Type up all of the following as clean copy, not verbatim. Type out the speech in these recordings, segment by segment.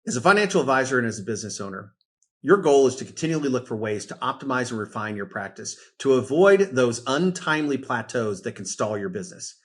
As a financial advisor and as a business owner, your goal is to continually look for ways to optimize and refine your practice to avoid those untimely plateaus that can stall your business.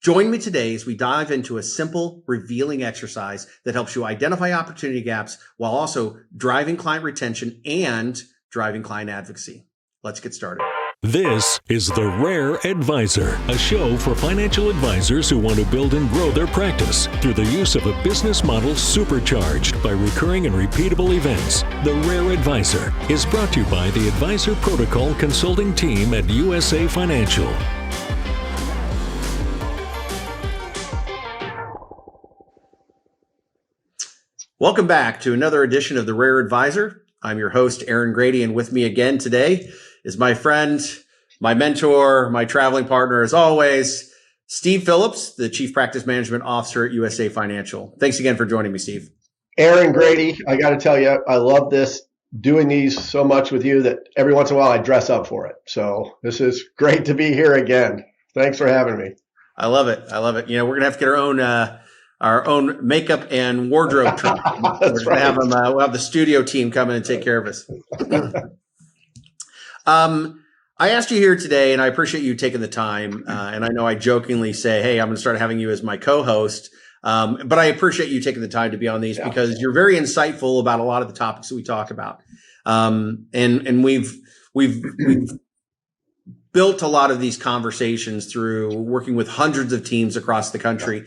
Join me today as we dive into a simple, revealing exercise that helps you identify opportunity gaps while also driving client retention and driving client advocacy. Let's get started. This is The Rare Advisor, a show for financial advisors who want to build and grow their practice through the use of a business model supercharged by recurring and repeatable events. The Rare Advisor is brought to you by the Advisor Protocol Consulting Team at USA Financial. Welcome back to another edition of The Rare Advisor. I'm your host, Aaron Grady, and with me again today is my friend, my mentor, my traveling partner, as always, Steve Phillips, the Chief Practice Management Officer at USA Financial. Thanks again for joining me, Steve. Aaron Grady, I got to tell you, I love this, doing these so much with you that every once in a while I dress up for it. So this is great to be here again. Thanks for having me. I love it. I love it. You know, we're going to have to get our own makeup and wardrobe team. We're going to have them, we'll have the studio team come in and take care of us. I asked you here today, and I appreciate you taking the time. And I know I jokingly say, hey, I'm going to start having you as my co-host. But I appreciate you taking the time to be on these because you're very insightful about a lot of the topics that we talk about. And we've built a lot of these conversations through working with hundreds of teams across the country.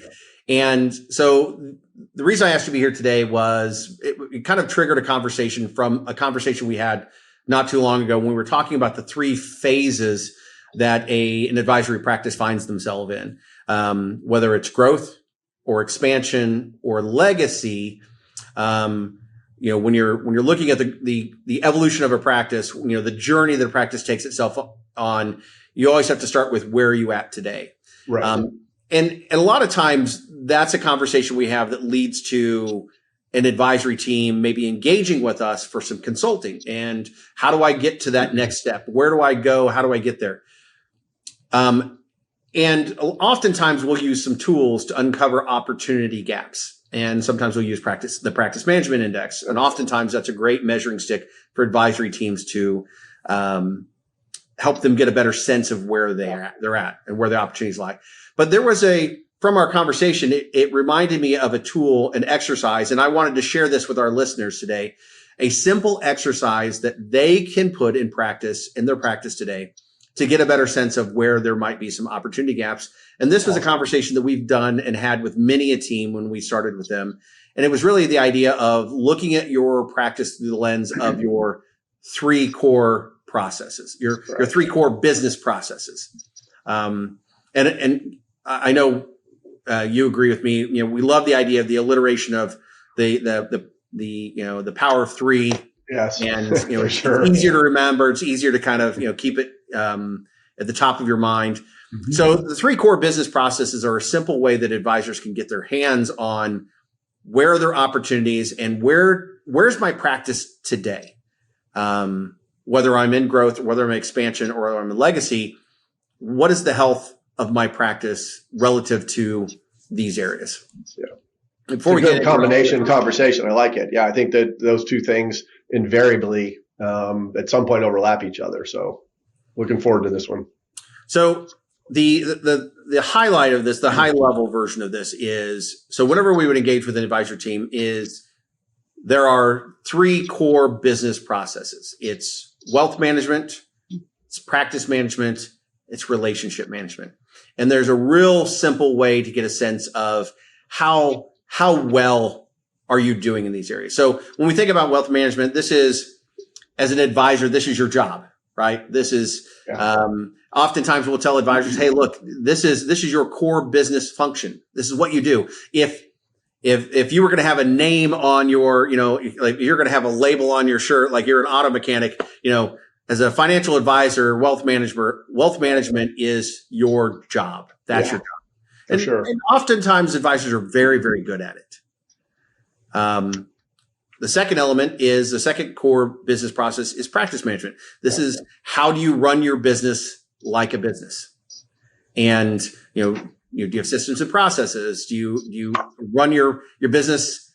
And so the reason I asked you to be here today was it kind of triggered a conversation from a conversation we had not too long ago when we were talking about the three phases that an advisory practice finds themselves in, whether it's growth or expansion or legacy. When you're looking at the evolution of a practice, the journey that a practice takes itself on, you always have to start with where are you at today. Right. And a lot of times that's a conversation we have that leads to an advisory team maybe engaging with us for some consulting. And how do I get to that next step? Where do I go? How do I get there? And oftentimes we'll use some tools to uncover opportunity gaps. And sometimes we'll use the practice management index. And oftentimes that's a great measuring stick for advisory teams to help them get a better sense of where they're at and where the opportunities lie. But there was from our conversation, it reminded me of a tool, an exercise, and I wanted to share this with our listeners today, a simple exercise that they can put in their practice today to get a better sense of where there might be some opportunity gaps. And this was a conversation that we've done and had with many a team when we started with them. And it was really the idea of looking at your practice through the lens of your three core processes, your three core business processes. And I know you agree with me. We love the idea of the alliteration of the power of three. Yes. And it's easier to remember. It's easier to kind of keep it at the top of your mind. Mm-hmm. So the three core business processes are a simple way that advisors can get their hands on where are their opportunities and where's my practice today. Whether I'm in growth, whether I'm in expansion, or I'm in legacy, what is the health of my practice relative to these areas? Yeah. Before it's a good combination conversation. I like it. Yeah. I think that those two things invariably, at some point overlap each other. So looking forward to this one. So the highlight of this, the high level version of this is, so whenever we would engage with an advisor team there are three core business processes. It's wealth management, it's practice management, it's relationship management. And there's a real simple way to get a sense of how well are you doing in these areas. So when we think about wealth management, this is, as an advisor, this is your job, right? This is, oftentimes we'll tell advisors, hey, look, this is your core business function. This is what you do. If you were going to have a name on your, like you're going to have a label on your shirt, like you're an auto mechanic, as a financial advisor, wealth management is your job. That's your job. For sure. And oftentimes advisors are very, very good at it. The second core business process is practice management. This is how do you run your business like a business? And, do you have systems and processes? Do you run your business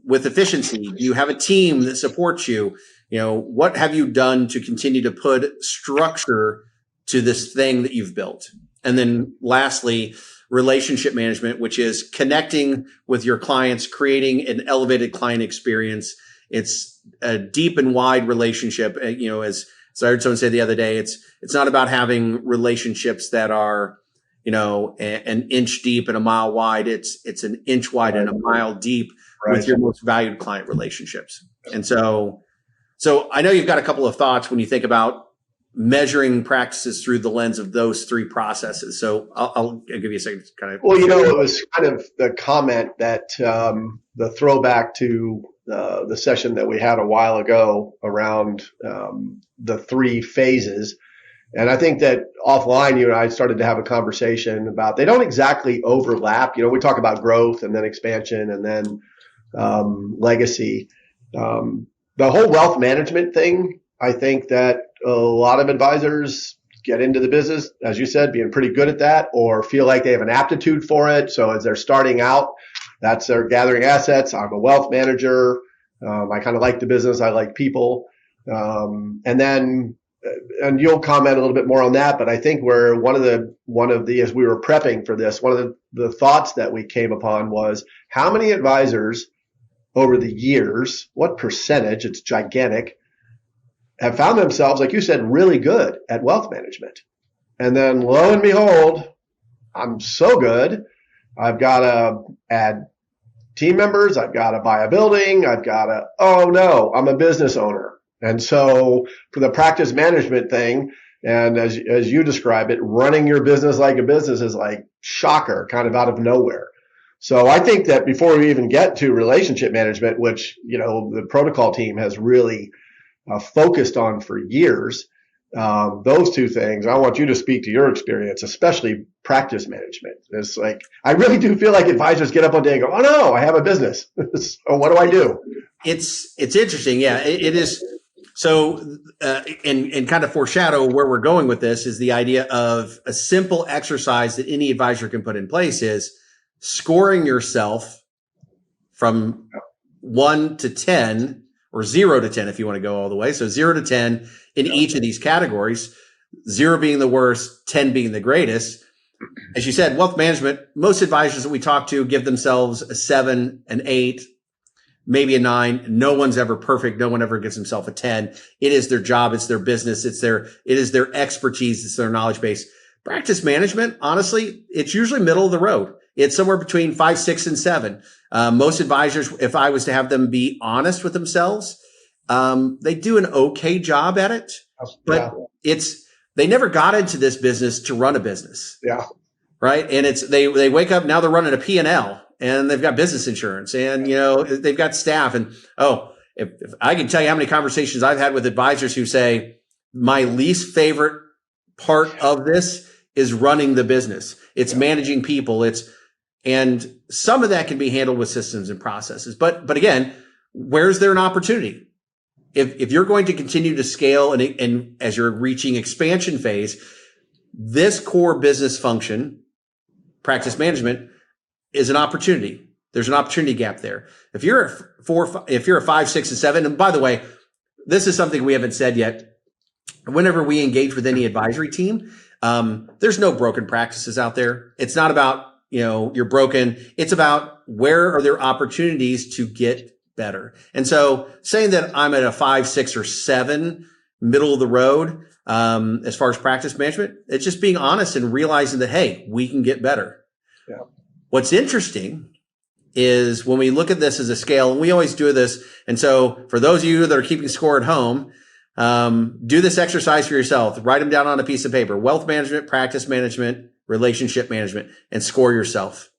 with efficiency? Do you have a team that supports you? What have you done to continue to put structure to this thing that you've built? And then lastly, relationship management, which is connecting with your clients, creating an elevated client experience. It's a deep and wide relationship. As I heard someone say the other day, it's not about having relationships that are, an inch deep and a mile wide. It's an inch wide and a mile deep with your most valued client relationships. And so I know you've got a couple of thoughts when you think about measuring practices through the lens of those three processes. So I'll give you a second to kind of. Well, it was kind of the comment that the throwback to the session that we had a while ago around the three phases. And I think that offline, you and I started to have a conversation about they don't exactly overlap. We talk about growth and then expansion and then legacy. The whole wealth management thing, I think that a lot of advisors get into the business, as you said, being pretty good at that or feel like they have an aptitude for it. So as they're starting out, that's their gathering assets. I'm a wealth manager. I kind of like the business. I like people. And you'll comment a little bit more on that, but I think where one of the as we were prepping for this, one of the thoughts that we came upon was how many advisors over the years, what percentage, it's gigantic, have found themselves, like you said, really good at wealth management. And then lo and behold, I'm so good. I've got to add team members. I've got to buy a building. oh no, I'm a business owner. And so for the practice management thing, and as you describe it, running your business like a business is like shocker, kind of out of nowhere. So I think that before we even get to relationship management, which, the protocol team has really focused on for years, those two things, I want you to speak to your experience, especially practice management. It's like, I really do feel like advisors get up one day and go, oh no, I have a business. So what do I do? It's interesting. Yeah, it is. So, and kind of foreshadow where we're going with this is the idea of a simple exercise that any advisor can put in place is scoring yourself from 1 to 10 or 0 to 10 if you want to go all the way. So 0 to 10 in each of these categories, 0 being the worst, 10 being the greatest. As you said, wealth management, most advisors that we talk to give themselves a 7, an 8, maybe a 9. No one's ever perfect. No one ever gives himself a 10. It is their job. It's their business. It is their expertise. It's their knowledge base. Practice management, honestly, it's usually middle of the road. It's somewhere between 5, 6, and 7. Most advisors, if I was to have them be honest with themselves, they do an okay job at it, but they never got into this business to run a business. Yeah. Right. And they wake up, now they're running a P&L. And they've got business insurance and, they've got staff. And, if I can tell you how many conversations I've had with advisors who say, my least favorite part of this is running the business. It's managing people. And some of that can be handled with systems and processes. But again, where's there an opportunity? If you're going to continue to scale and as you're reaching expansion phase, this core business function, practice management, is an opportunity. There's an opportunity gap there. If you're a 5, 6, and 7, and by the way, this is something we haven't said yet. Whenever we engage with any advisory team, there's no broken practices out there. It's not about, you're broken. It's about where are there opportunities to get better. And so saying that I'm at a 5, 6, or 7, middle of the road, as far as practice management, it's just being honest and realizing that, hey, we can get better. Yeah. What's interesting is when we look at this as a scale, and we always do this. And so for those of you that are keeping score at home, do this exercise for yourself. Write them down on a piece of paper: wealth management, practice management, relationship management, and score yourself.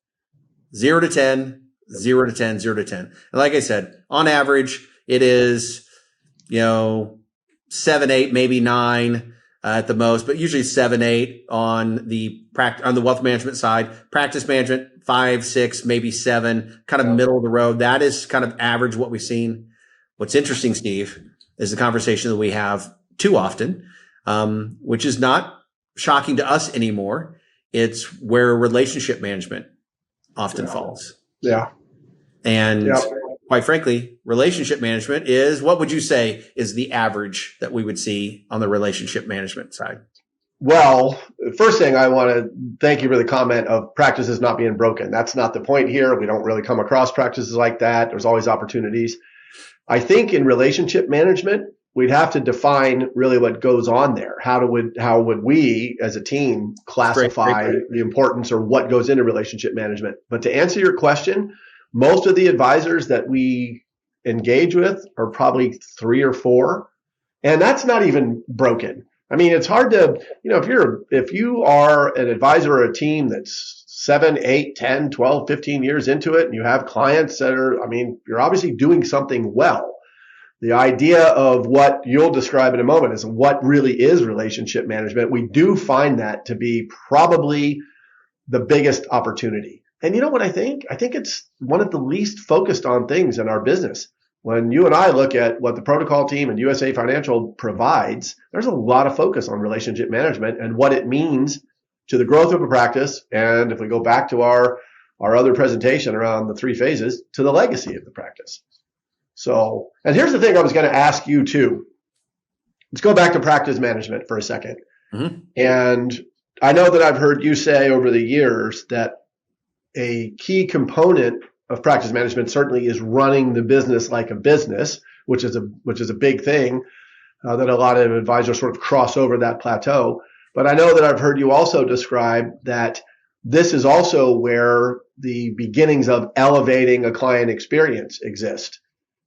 0 to 10, 0 to 10, 0 to 10. And like I said, on average, it is, 7, 8, maybe 9. At the most, but usually 7, 8 on the wealth management side. Practice management, 5, 6, maybe 7, kind of middle of the road. That is kind of average what we've seen. What's interesting, Steve, is the conversation that we have too often, which is not shocking to us anymore. It's where relationship management often falls. Yeah. And quite frankly, relationship management is, what would you say is the average that we would see on the relationship management side? Well, first thing, I want to thank you for the comment of practices not being broken. That's not the point here. We don't really come across practices like that. There's always opportunities. I think in relationship management, we'd have to define really what goes on there. How would we as a team classify the importance or what goes into relationship management? But to answer your question, most of the advisors that we engage with are probably 3 or 4, and that's not even broken. I mean, it's hard to, if you are an advisor or a team that's 7, 8, 10, 12, 15 years into it, and you have clients that you're obviously doing something well. The idea of what you'll describe in a moment is what really is relationship management. We do find that to be probably the biggest opportunity. And you know what I think? I think it's one of the least focused on things in our business. When you and I look at what the protocol team and USA Financial provides, there's a lot of focus on relationship management and what it means to the growth of a practice. And if we go back to our other presentation around the 3 phases, to the legacy of the practice. So, and here's the thing I was going to ask you too. Let's go back to practice management for a second. Mm-hmm. And I know that I've heard you say over the years that a key component of practice management certainly is running the business like a business, which is a big thing that a lot of advisors sort of cross over that plateau. But I know that I've heard you also describe that this is also where the beginnings of elevating a client experience exist.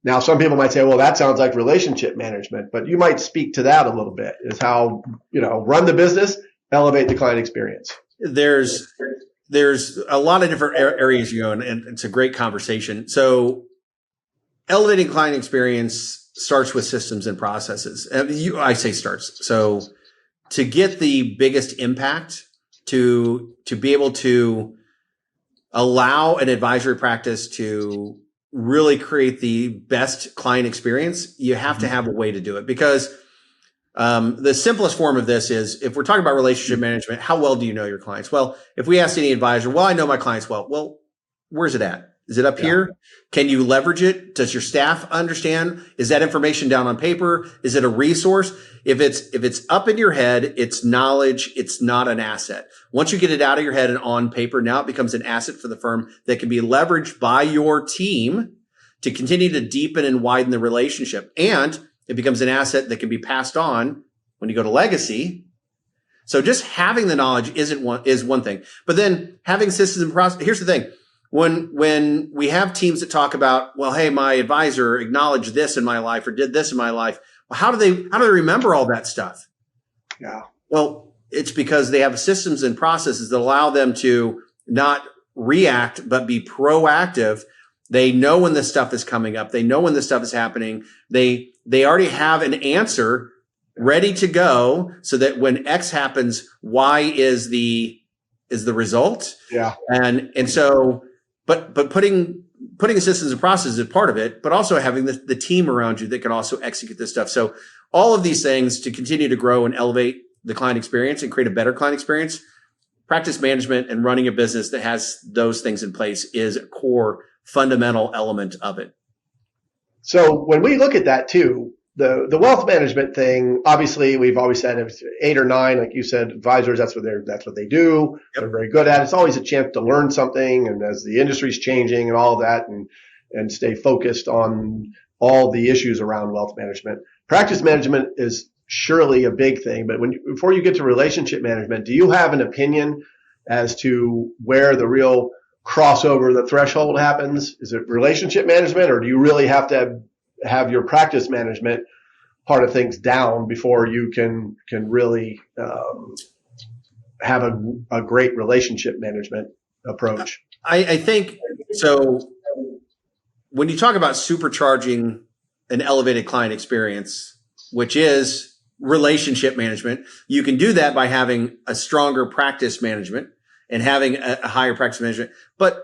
Now, some people might say, well, that sounds like relationship management, but you might speak to that a little bit, is how, run the business, elevate the client experience. There's a lot of different areas you go in, and it's a great conversation. So elevating client experience starts with systems and processes. I say starts. So to get the biggest impact, to be able to allow an advisory practice to really create the best client experience, you have to have a way to do it. Because the simplest form of this is, if we're talking about relationship management, how well do you know your clients? Well, if we ask any advisor, well, I know my clients well. Well, where's it at? Is it up here? Can you leverage it? Does your staff understand? Is that information down on paper? Is it a resource? If it's up in your head, it's knowledge. It's not an asset. Once you get it out of your head and on paper, now it becomes an asset for the firm that can be leveraged by your team to continue to deepen and widen the relationship. And it becomes an asset that can be passed on when you go to legacy. So just having the knowledge is one thing, but then having systems and process. Here's the thing. When we have teams that talk about, well, hey, my advisor acknowledged this in my life or did this in my life. Well, how do they remember all that stuff? Yeah. Well, it's because they have systems and processes that allow them to not react, but be proactive. They know when this stuff is coming up. They know when this stuff is happening. They already have an answer ready to go, so that when X happens, Y is the result. Yeah. And so, but putting systems and processes is part of it, but also having the team around you that can also execute this stuff. So all of these things to continue to grow and elevate the client experience and create a better client experience, practice management and running a business that has those things in place is a core fundamental element of it. So when we look at that too, the wealth management thing, obviously we've always said it's 8 or 9, like you said, advisors, that's what they do. Yep. They're very good at it. It's always a chance to learn something. And as the industry's changing and all of that, and stay focused on all the issues around wealth management. Practice management is surely a big thing. But before you get to relationship management, do you have an opinion as to where the real crossover, the threshold happens? Is it relationship management, or do you really have to have your practice management part of things down before you can really have a great relationship management approach? I think so. When you talk about supercharging an elevated client experience, which is relationship management, you can do that by having a stronger practice management and having a higher practice management. But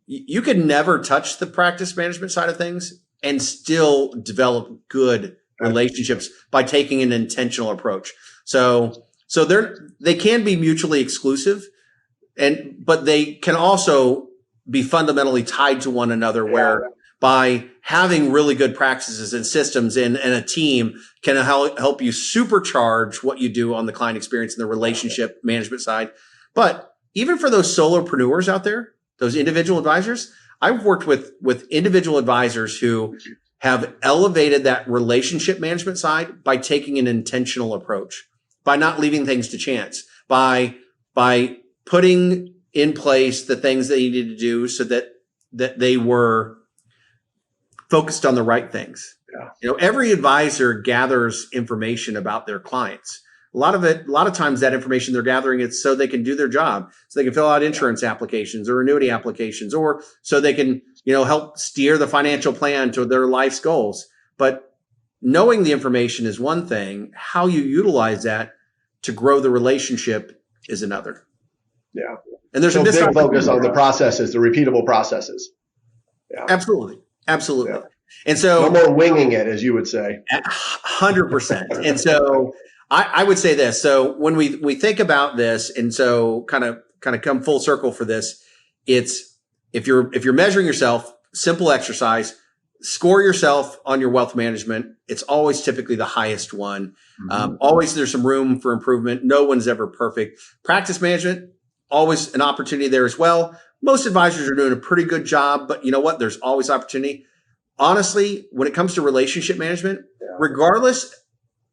you can never touch the practice management side of things and still develop good relationships by taking an intentional approach. So they can be mutually exclusive, but they can also be fundamentally tied to one another, where by having really good practices and systems and a team can help you supercharge what you do on the client experience and the relationship management side. But even for those solopreneurs out there, those individual advisors, I've worked with individual advisors who have elevated that relationship management side by taking an intentional approach, by not leaving things to chance, by putting in place the things they needed to do so that they were focused on the right things. Yeah. Every advisor gathers information about their clients. A lot of times that information they're gathering, it's so they can do their job, so they can fill out insurance applications or annuity applications, or so they can, help steer the financial plan to their life's goals. But knowing the information is one thing. How you utilize that to grow the relationship is another. Yeah. And there's a big focus on the processes, the repeatable processes. Yeah. Absolutely. Yeah. And so no more winging it, as you would say. 100%. And so I would say this. So when we think about this, and so kind of come full circle for this, it's if you're measuring yourself, simple exercise, score yourself on your wealth management. It's always typically the highest one. Mm-hmm. Always there's some room for improvement. No one's ever perfect. Practice management, always an opportunity there as well. Most advisors are doing a pretty good job, but you know what? There's always opportunity. Honestly, when it comes to relationship management, regardless,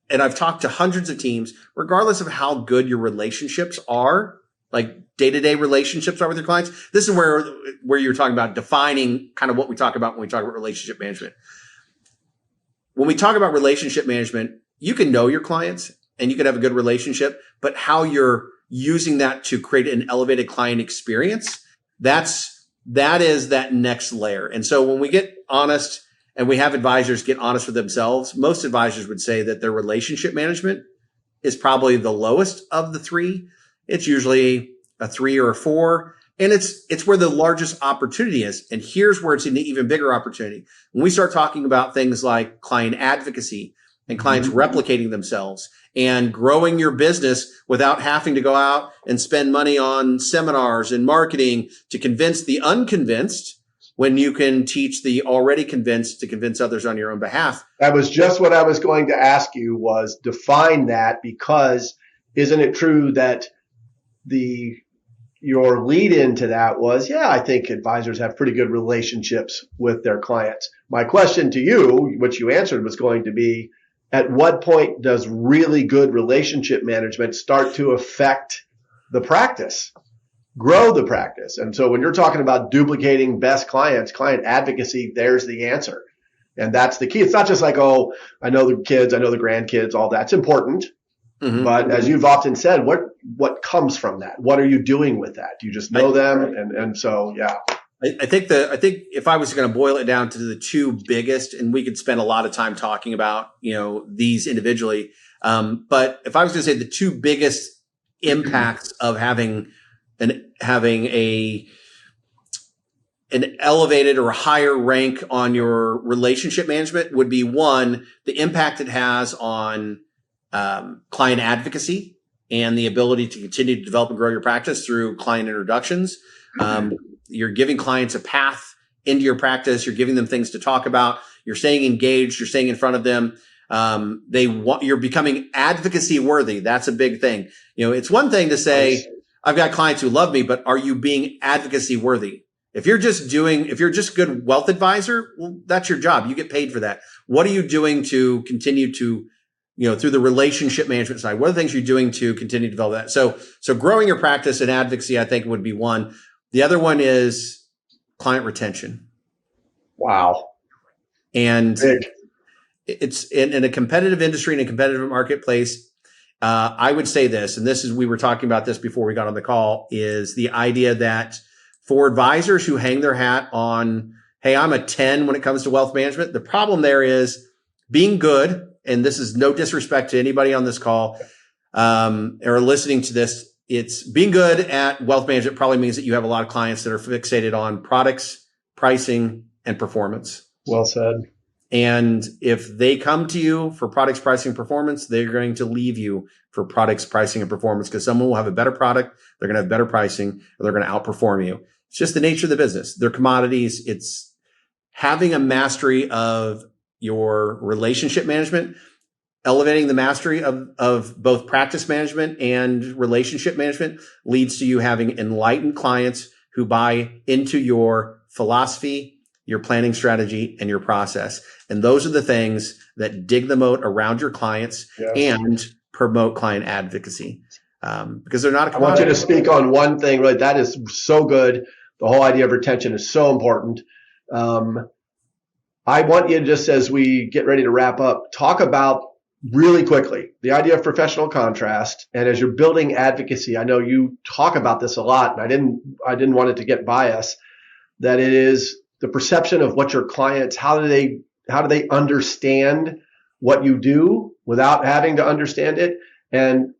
and I've talked to hundreds of teams, regardless of how good your relationships are, like day-to-day relationships are with your clients, this is where you're talking about defining kind of what we talk about when we talk about relationship management. When we talk about relationship management, you can know your clients and you can have a good relationship, but how you're using that to create an elevated client experience, that is that next layer. And so when we get honest and we have advisors get honest with themselves, most advisors would say that their relationship management is probably the lowest of the three. It's usually a 3 or a 4. And it's where the largest opportunity is. And here's where it's an even bigger opportunity. When we start talking about things like client advocacy and clients replicating themselves and growing your business without having to go out and spend money on seminars and marketing to convince the unconvinced, when you can teach the already convinced to convince others on your own behalf. That was just what I was going to ask you, was define that, because isn't it true that your lead into that was, I think advisors have pretty good relationships with their clients. My question to you, which you answered, was going to be, at what point does really good relationship management start to affect the practice, grow the practice? And so when you're talking about duplicating best clients, client advocacy, there's the answer. And that's the key. It's not just like, I know the kids, I know the grandkids, all that's important. Mm-hmm. But as you've often said, what comes from that? What are you doing with that? Do you just know them? And so, yeah. I think if I was going to boil it down to the two biggest, and we could spend a lot of time talking about, these individually. But if I was going to say the two biggest impacts of having an elevated or higher rank on your relationship management would be, one, the impact it has on client advocacy and the ability to continue to develop and grow your practice through client introductions. You're giving clients a path into your practice. You're giving them things to talk about. You're staying engaged. You're staying in front of them. You're becoming advocacy worthy. That's a big thing. It's one thing to say, I've got clients who love me, but are you being advocacy worthy? If you're just a good wealth advisor, well, that's your job. You get paid for that. What are you doing to continue to, through the relationship management side? What are the things you're doing to continue to develop that? So growing your practice and advocacy, I think, would be one. The other one is client retention. Wow. And it's in a competitive industry, in a competitive marketplace. I would say this, and we were talking about this before we got on the call, is the idea that for advisors who hang their hat on, hey, I'm a 10 when it comes to wealth management, the problem there is being good. And this is no disrespect to anybody on this call or listening to this. It's being good at wealth management probably means that you have a lot of clients that are fixated on products, pricing, and performance. Well said. And if they come to you for products, pricing, performance, they're going to leave you for products, pricing, and performance, because someone will have a better product, they're going to have better pricing, or they're going to outperform you. It's just the nature of the business. They're commodities. having a mastery of your relationship management, elevating the mastery of both practice management and relationship management leads to you having enlightened clients who buy into your philosophy, your planning strategy, and your process. And those are the things that dig the moat around your clients and promote client advocacy. Because they're not a commodity. I want you to speak on one thing, right? That is so good. The whole idea of retention is so important. I want you to, just as we get ready to wrap up, talk about really quickly the idea of professional contrast. And as you're building advocacy, I know you talk about this a lot, and I didn't want it to get biased, that it is the perception of what your clients, how do they understand what you do without having to understand it? And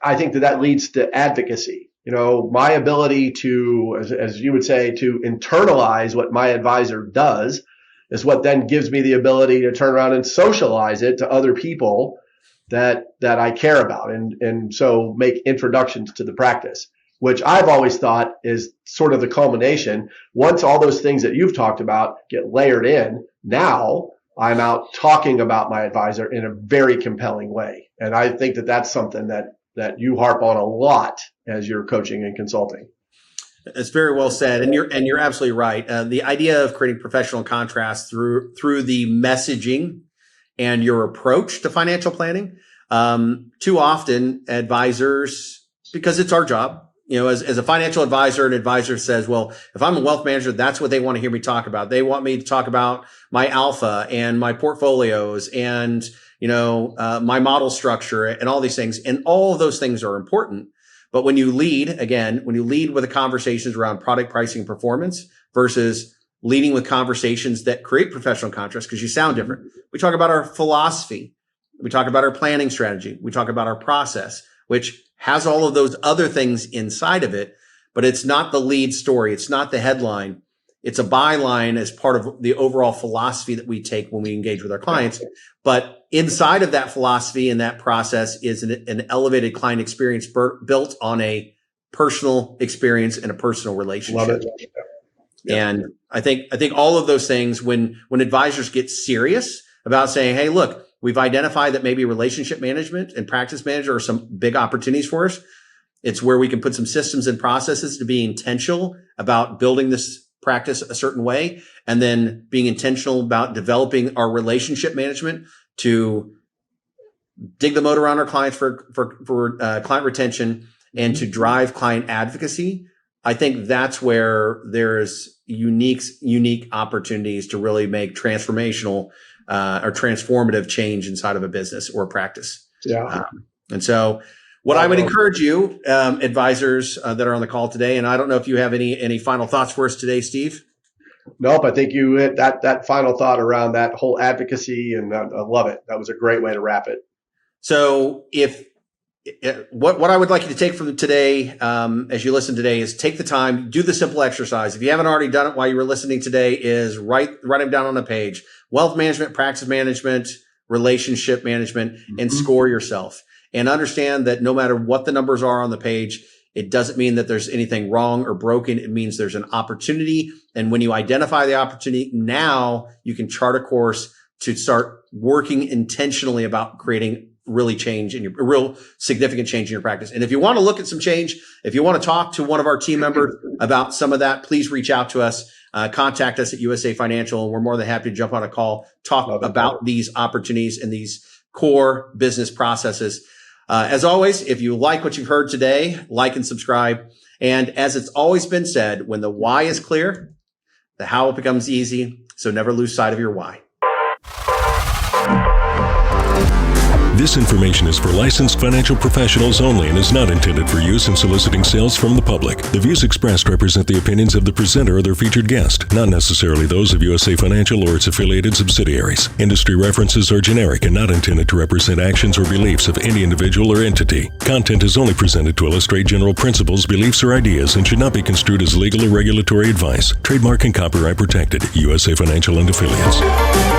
I think that leads to advocacy. My ability to, as you would say, to internalize what my advisor does is what then gives me the ability to turn around and socialize it to other people that I care about. And so make introductions to the practice, which I've always thought is sort of the culmination. Once all those things that you've talked about get layered in, now I'm out talking about my advisor in a very compelling way. And I think that that's something that you harp on a lot as you're coaching and consulting. It's very well said, and you're absolutely right. The idea of creating professional contrast through the messaging and your approach to financial planning. Too often, advisors, because it's our job, as a financial advisor, an advisor says, "Well, if I'm a wealth manager, that's what they want to hear me talk about. They want me to talk about my alpha and my portfolios and my model structure and all these things." And all of those things are important. But when you lead with the conversations around product pricing and performance versus leading with conversations that create professional contrast, because you sound different. We talk about our philosophy. We talk about our planning strategy. We talk about our process, which has all of those other things inside of it, but it's not the lead story. It's not the headline. It's a byline as part of the overall philosophy that we take when we engage with our clients. But inside of that philosophy and that process is an elevated client experience built on a personal experience and a personal relationship. Love it. Yeah. And I think all of those things, when advisors get serious about saying, "Hey, look, we've identified that maybe relationship management and practice manager are some big opportunities for us. It's where we can put some systems and processes to be intentional about building this practice a certain way, and then being intentional about developing our relationship management to dig the moat around our clients for client retention and to drive client advocacy." I think that's where there's unique opportunities to really make transformational or transformative change inside of a business or a practice. Yeah. And so what I would encourage you, advisors that are on the call today, and I don't know if you have any final thoughts for us today, Steve? Nope. I think you hit that final thought around that whole advocacy, and I love it. That was a great way to wrap it. So what I would like you to take from today, as you listen today, is take the time, do the simple exercise. If you haven't already done it while you were listening today, is write them down on a page. Wealth management, practice management, relationship management, and score yourself. And understand that no matter what the numbers are on the page, it doesn't mean that there's anything wrong or broken. It means there's an opportunity. And when you identify the opportunity, now you can chart a course to start working intentionally about creating real significant change in your practice. And if you want to look at some change, if you want to talk to one of our team members about some of that, please reach out to us. Contact us at USA Financial, and we're more than happy to jump on a call, talk about these opportunities and these core business processes. As always, if you like what you've heard today, like and subscribe. And as it's always been said, when the why is clear, the how becomes easy. So never lose sight of your why. This information is for licensed financial professionals only and is not intended for use in soliciting sales from the public. The views expressed represent the opinions of the presenter or their featured guest, not necessarily those of USA Financial or its affiliated subsidiaries. Industry references are generic and not intended to represent actions or beliefs of any individual or entity. Content is only presented to illustrate general principles, beliefs, or ideas and should not be construed as legal or regulatory advice. Trademark and copyright protected. USA Financial and Affiliates.